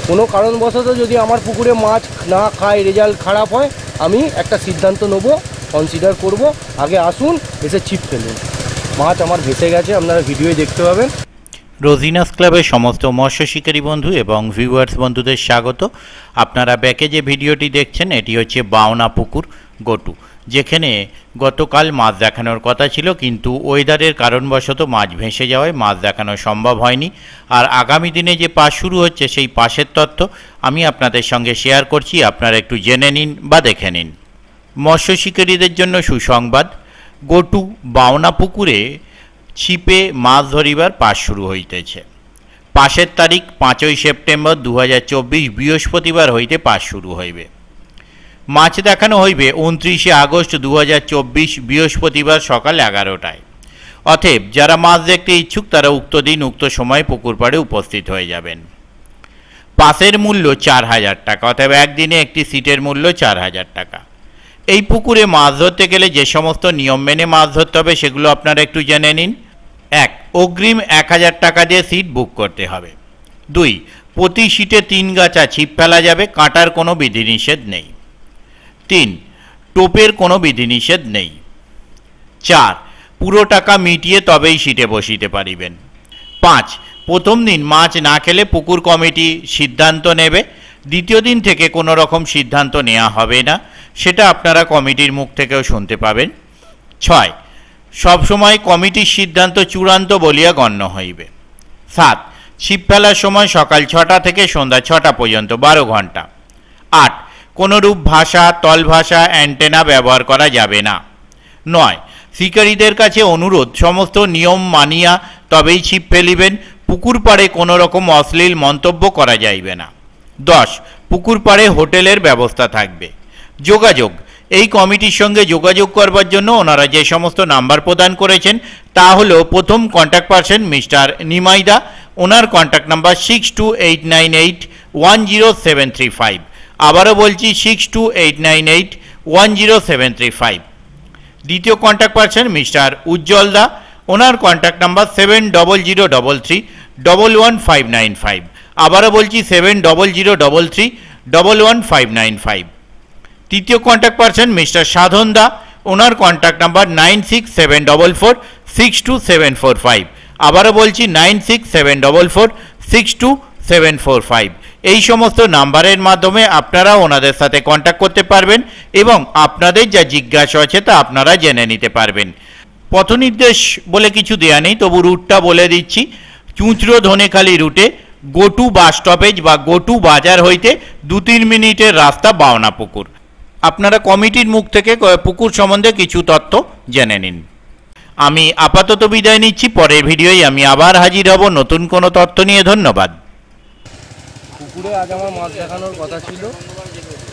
কোনো কারণবশত যদি আমার পুকুরে মাছ না খায়, রেজাল্ট খারাপ হয়, আমি একটা সিদ্ধান্ত নেব, কনসিডার করব। আগে আসুন, এসে ছিপ ফেলুন। মাছ আমার ভেসে গেছে, আপনারা ভিডিওয় দেখতে পাবেন। রোজিনাস ক্লাবের সমস্ত মৎস্য শিকারী বন্ধু এবং ভিউয়ার্স বন্ধুদের স্বাগত। আপনারা ব্যাকে যে ভিডিওটি দেখছেন এটি হচ্ছে বাওনা পুকুর গটু, যেখানে গতকাল মাছ দেখানোর কথা ছিল, কিন্তু ওয়েদারের কারণবশত মাছ ভেসে যাওয়ায় মাছ দেখানো সম্ভব হয়নি। আর আগামী দিনে যে পাস শুরু হচ্ছে সেই পাসের তথ্য আমি আপনাদের সঙ্গে শেয়ার করছি, আপনারা একটু জেনে নিন বা দেখে নিন। মৎস্য শিকারীদের জন্য সুসংবাদ, গটু বাওনা পুকুরে ছিপে মাছ ধরিবার পাস শুরু হইতেছে। পাসের তারিখ 5ই সেপ্টেম্বর 2024 বৃহস্পতিবার হইতে পাস শুরু হইবে। মাছ দেখানো হইবে 29শে আগস্ট 2024 বৃহস্পতিবার সকাল 11টায়। অতএব যারা মাছ দেখতে ইচ্ছুক তারা উক্ত দিন উক্ত সময় পুকুর পাড়ে উপস্থিত হয়ে যাবেন। পাসের মূল্য 4000 টাকা, অতএব একদিনে একটি সিটের মূল্য 4000 টাকা। এই পুকুরে মাছ ধরতে গেলে যে সমস্ত নিয়ম মেনে মাছ ধরতে হবে সেগুলো আপনারা একটু জেনে নিন। 1. অগ্রিম 1000 টাকা দিয়ে সিট বুক করতে হবে। 2. প্রতি সিটে 3 গাছা ছিপ ফেলা যাবে, কাঁটার কোনো বিধিনিষেধ নেই। 3. টোপের কোনো বিধিনিষেধ নেই। 4. পুরো টাকা মিটিয়ে তবেই সিটে বসিতে পারিবেন। 5. প্রথম দিন মাছ না খেলে পুকুর কমিটি সিদ্ধান্ত নেবে, দ্বিতীয় দিন থেকে কোনো রকম সিদ্ধান্ত নেওয়া হবে না, সেটা আপনারা কমিটির মুখ থেকেও শুনতে পাবেন। 6. সবসময় কমিটির সিদ্ধান্ত চূড়ান্ত বলিয়া গণ্য হইবে। 7. ছিপ ফেলার সময় সকাল 6টা থেকে সন্ধ্যা 6টা পর্যন্ত 12 ঘন্টা। 8. কোনোরূপ ভাষা, তল ভাষা, অ্যান্টেনা ব্যবহার করা যাবে না। 9. শিকারীদের কাছে অনুরোধ, সমস্ত নিয়ম মানিয়া তবেই ছিপ ফেলিবেন, পুকুর পাড়ে কোনো রকম অশ্লীল মন্তব্য করা যাইবে না। 10. পুকুর পাড়ে হোটেলের ব্যবস্থা থাকবে। যোগাযোগ, এই কমিটির সঙ্গে যোগাযোগ করবার জন্য ওনারা যে সমস্ত নাম্বার প্রদান করেছেন তা হলো, প্রথম কন্ট্যাক্ট পারসন মিস্টার নিমাইদা, ওনার কন্ট্যাক্ট নাম্বার 6289810735। আবারও বলছি 6289810735। দ্বিতীয় কন্ট্যাক্ট পারসন মিস্টার উজ্জ্বল দা, ওনার কন্ট্যাক্ট নাম্বার 7003311595। আবারও বলছি 7003311595। তৃতীয় কন্ট্যাক্ট পারসন মিস্টার সাধন দা, ওনার কন্ট্যাক্ট নাম্বার 9674462745। আবারও বলছি 9674462745। এই সমস্ত নাম্বারের মাধ্যমে আপনারা ওনাদের সাথে কন্ট্যাক্ট করতে পারবেন এবং আপনাদের যা জিজ্ঞাসা আছে তা আপনারা জেনে নিতে পারবেন। পথনির্দেশ বলে কিছু দেয়া নেই, তবু রুটটা বলে দিচ্ছি। চুঁচড়ো ধনেখালি রুটে গটু বাস স্টপেজ বা গটু বাজার হইতে 2-3 মিনিটের রাস্তা বাওনা পুকুর। আপনারা কমিটির মুখ থেকে পুকুর সম্বন্ধে কিছু তথ্য জেনে নিন। আমি আপাতত বিদায় নিচ্ছি, পরের ভিডিওয় আমি আবার হাজির হব নতুন কোনো তথ্য নিয়ে। ধন্যবাদ। পুকুরে আজ আমার মাছ দেখানোর কথা ছিল,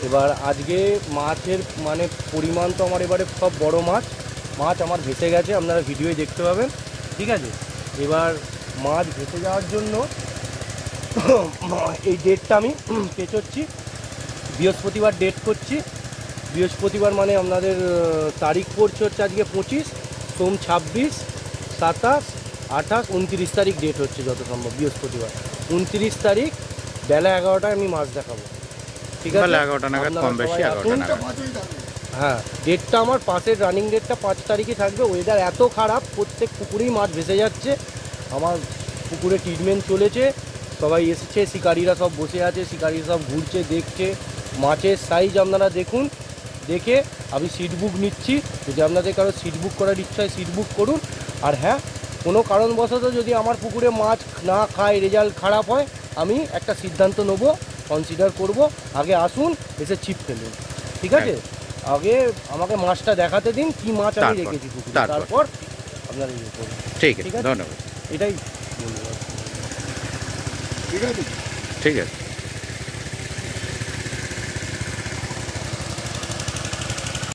এবার আজকে মাছের মানে পরিমাণ তো আমার এবারে সব বড় মাছ আমার ভেসে গেছে, আপনারা ভিডিওয় দেখতে পাবেন। ঠিক আছে, এবার মাছ ভেসে যাওয়ার জন্য এই ডেটটা আমি পেছোচ্ছি, বৃহস্পতিবার ডেট করছি। বৃহস্পতিবার মানে আপনাদের তারিখ পড়ছে হচ্ছে আজকে 25, সোম 26, 27, 28, 29 তারিখ ডেট হচ্ছে যত সম্ভব বৃহস্পতিবার। 29 তারিখ বেলা 11টায় আমি মাছ দেখাবো। ঠিক আছে, 11টা নাগাদ, কম বেশি 11টা নাগাদ। হ্যাঁ, ডেটটা আমার পাশের রানিং ডেটটা 5 তারিখে থাকবে। ওয়েদার এত খারাপ, প্রত্যেক পুকুরেই মাছ ভেসে যাচ্ছে। আমার পুকুরে ট্রিটমেন্ট চলেছে, সবাই এসেছে, শিকারীরা সব বসে আছে, শিকারীরা সব ঘুরছে, দেখছে। মাছের সাইজ আপনারা দেখুন, দেখে আমি সিট বুক নিচ্ছি। যদি আপনাদের কারো সিট বুক করার ইচ্ছা হয় সিট বুক করুন। আর হ্যাঁ, কোনো কারণবশত যদি আমার পুকুরে মাছ না খায়, রেজাল্ট খারাপ হয়, আমি একটা সিদ্ধান্ত নেব, কনসিডার করব। আগে আসুন, এসে ছিপ ফেলুন। ঠিক আছে, আগে আমাকে মাছটা দেখাতে দিন, কি মাছ আমি রেখেছি পুকুরে, তারপর আপনারা ইয়ে করুন। ঠিক আছে, ধন্যবাদ। এটাই বলবো। ঠিক আছে।